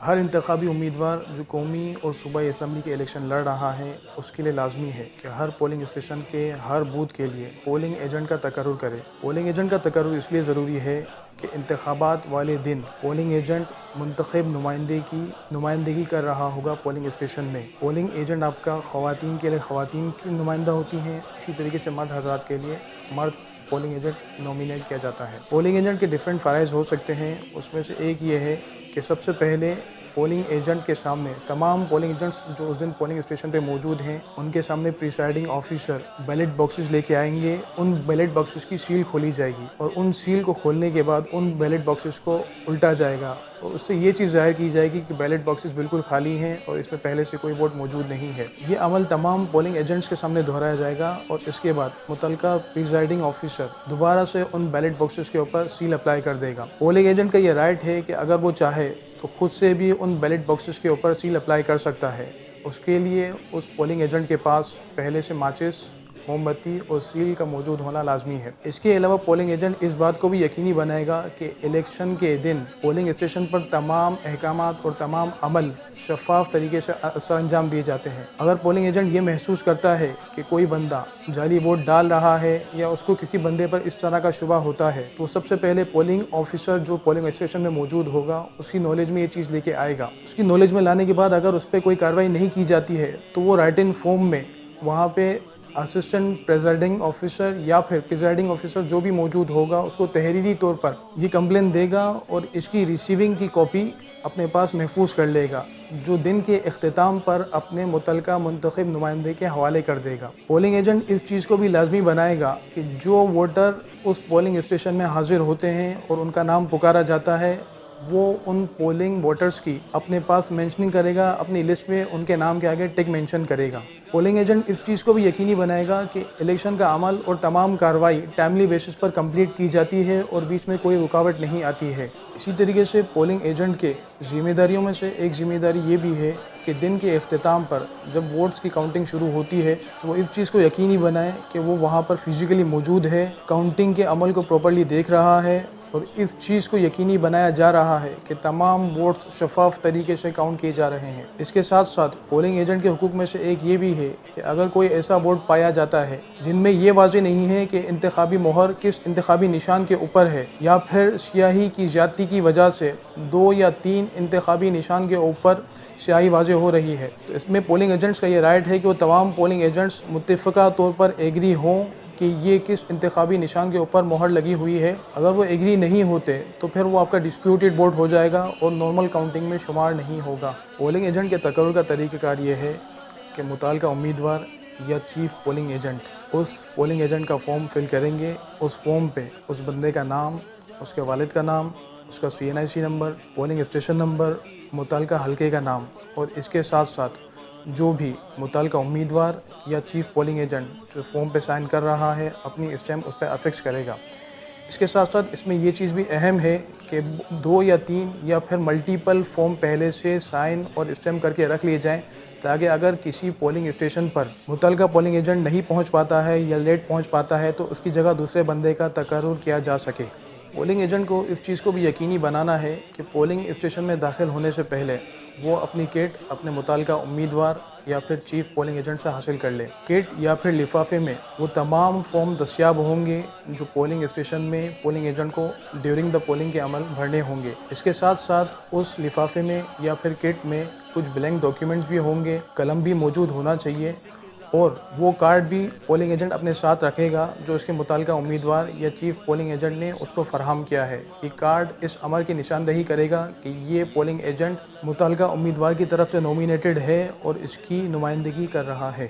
ہر انتخابی امیدوار جو قومی اور صوبائی اسمبلی کے الیکشن لڑ رہا ہے اس کے لیے لازمی ہے کہ ہر پولنگ اسٹیشن کے ہر بوتھ کے لیے پولنگ ایجنٹ کا تقرر کرے۔ پولنگ ایجنٹ کا تقرر اس لیے ضروری ہے کہ انتخابات والے دن پولنگ ایجنٹ منتخب نمائندگی کر رہا ہوگا پولنگ اسٹیشن میں۔ پولنگ ایجنٹ آپ کا خواتین کے لیے خواتین کی نمائندہ ہوتی ہیں، اسی طریقے سے مرد حضرات کے لیے مرد پولنگ ایجنٹ نومینیٹ کیا جاتا ہے۔ پولنگ ایجنٹ کے ڈیفرنٹ فرائض ہو سکتے ہیں، اس میں سے ایک یہ ہے کہ سب سے پہلے پولنگ ایجنٹ کے سامنے تمام پولنگ ایجنٹس جو اس دن پولنگ اسٹیشن پہ موجود ہیں ان کے سامنے پریسائڈنگ آفیسر بیلٹ باکسز لے کے آئیں گے۔ ان بیلٹ باکسز کی سیل کھولی جائے گی اور ان سیل کو کھولنے کے بعد ان بیلٹ باکسز کو الٹا جائے گا اور اس سے یہ چیز ظاہر کی جائے گی کہ بیلٹ باکسز بالکل خالی ہیں اور اس میں پہلے سے کوئی ووٹ موجود نہیں ہے۔ یہ عمل تمام پولنگ ایجنٹس کے سامنے دہرایا جائے گا اور اس کے بعد متعلقہ پریسائڈنگ آفیسر دوبارہ سے ان بیلٹ باکسز کے اوپر سیل اپلائی کر دے گا۔ پولنگ ایجنٹ کا یہ رائٹ ہے کہ اگر وہ چاہے تو خود سے بھی ان بیلٹ باکسز کے اوپر سیل اپلائی کر سکتا ہے۔ اس کے لیے اس پولنگ ایجنٹ کے پاس پہلے سے ماچس، موم بتی اور سیل کا موجود ہونا لازمی ہے۔ اس کے علاوہ پولنگ ایجنٹ اس بات کو بھی یقینی بنائے گا کہ الیکشن کے دن پولنگ اسٹیشن پر تمام احکامات اور تمام عمل شفاف طریقے سے سر انجام دیے جاتے ہیں۔ اگر پولنگ ایجنٹ یہ محسوس کرتا ہے کہ کوئی بندہ جعلی ووٹ ڈال رہا ہے یا اس کو کسی بندے پر اس طرح کا شبہ ہوتا ہے تو سب سے پہلے پولنگ آفیسر جو پولنگ اسٹیشن میں موجود ہوگا اس کی نالج میں یہ چیز لے کے آئے گا۔ اس کی نالج میں لانے کے بعد اگر اس پہ کوئی کارروائی نہیں کی جاتی ہے تو وہ رائٹن فارم میں وہاں پہ اسسٹنٹ پریزائڈنگ آفیسر یا پھر پریزائڈنگ آفیسر جو بھی موجود ہوگا اس کو تحریری طور پر یہ کمپلین دے گا اور اس کی ریسیونگ کی کاپی اپنے پاس محفوظ کر لے گا، جو دن کے اختتام پر اپنے متعلقہ منتخب نمائندے کے حوالے کر دے گا۔ پولنگ ایجنٹ اس چیز کو بھی لازمی بنائے گا کہ جو ووٹر اس پولنگ اسٹیشن میں حاضر ہوتے ہیں اور ان کا نام پکارا جاتا ہے وہ ان پولنگ ووٹرز کی اپنے پاس مینشننگ کرے گا، اپنی لسٹ میں ان کے نام کے آگے ٹک مینشن کرے گا۔ پولنگ ایجنٹ اس چیز کو بھی یقینی بنائے گا کہ الیکشن کا عمل اور تمام کارروائی ٹائملی بیسس پر کمپلیٹ کی جاتی ہے اور بیچ میں کوئی رکاوٹ نہیں آتی ہے۔ اسی طریقے سے پولنگ ایجنٹ کے ذمہ داریوں میں سے ایک ذمہ داری یہ بھی ہے کہ دن کے اختتام پر جب ووٹس کی کاؤنٹنگ شروع ہوتی ہے تو وہ اس چیز کو یقینی بنائے کہ وہ وہاں پر فزیکلی موجود ہے، کاؤنٹنگ کے عمل کو پراپرلی دیکھ رہا ہے اور اس چیز کو یقینی بنایا جا رہا ہے کہ تمام ووٹس شفاف طریقے سے کاؤنٹ کیے جا رہے ہیں۔ اس کے ساتھ ساتھ پولنگ ایجنٹ کے حقوق میں سے ایک یہ بھی ہے کہ اگر کوئی ایسا ووٹ پایا جاتا ہے جن میں یہ واضح نہیں ہے کہ انتخابی مہر کس انتخابی نشان کے اوپر ہے یا پھر سیاہی کی زیادتی کی وجہ سے 2 یا 3 انتخابی نشان کے اوپر سیاہی واضح ہو رہی ہے، تو اس میں پولنگ ایجنٹس کا یہ رائٹ ہے کہ وہ تمام پولنگ ایجنٹس متفقہ طور پر ایگری ہوں کہ یہ کس انتخابی نشان کے اوپر مہر لگی ہوئی ہے۔ اگر وہ ایگری نہیں ہوتے تو پھر وہ آپ کا ڈسپیوٹڈ ووٹ ہو جائے گا اور نارمل کاؤنٹنگ میں شمار نہیں ہوگا۔ پولنگ ایجنٹ کے تقرر کا طریقہ کار یہ ہے کہ متعلقہ امیدوار یا چیف پولنگ ایجنٹ اس پولنگ ایجنٹ کا فارم فل کریں گے۔ اس فارم پہ اس بندے کا نام، اس کے والد کا نام، اس کا CNIC number, polling station number, متعلقہ حلقے کا نام اور اس کے ساتھ ساتھ جو بھی متعلقہ امیدوار یا چیف پولنگ ایجنٹ جو فارم پہ سائن کر رہا ہے اپنی اسٹیمپ اس پہ افکس کرے گا۔ اس کے ساتھ ساتھ اس میں یہ چیز بھی اہم ہے کہ 2 یا 3 یا پھر ملٹیپل فارم پہلے سے سائن اور اسٹیمپ کر کے رکھ لیے جائیں تاکہ اگر کسی پولنگ اسٹیشن پر متعلقہ پولنگ ایجنٹ نہیں پہنچ پاتا ہے یا لیٹ پہنچ پاتا ہے تو اس کی جگہ دوسرے بندے کا تقرر کیا جا سکے۔ پولنگ ایجنٹ کو اس چیز کو بھی یقینی بنانا ہے کہ پولنگ اسٹیشن میں داخل ہونے سے پہلے وہ اپنی کٹ اپنے متعلقہ امیدوار یا پھر چیف پولنگ ایجنٹ سے حاصل کر لے۔ کٹ یا پھر لفافے میں وہ تمام فارم دستیاب ہوں گے جو پولنگ اسٹیشن میں پولنگ ایجنٹ کو ڈیورنگ دا پولنگ کے عمل بھرنے ہوں گے۔ اس کے ساتھ ساتھ اس لفافے میں یا پھر کٹ میں کچھ بلینک ڈاکیومنٹس بھی ہوں گے، قلم بھی موجود ہونا چاہیے اور وہ کارڈ بھی پولنگ ایجنٹ اپنے ساتھ رکھے گا جو اس کے متعلقہ امیدوار یا چیف پولنگ ایجنٹ نے اس کو فراہم کیا ہے۔ یہ کارڈ اس امر کی نشاندہی کرے گا کہ یہ پولنگ ایجنٹ متعلقہ امیدوار کی طرف سے نومینیٹڈ ہے اور اس کی نمائندگی کر رہا ہے۔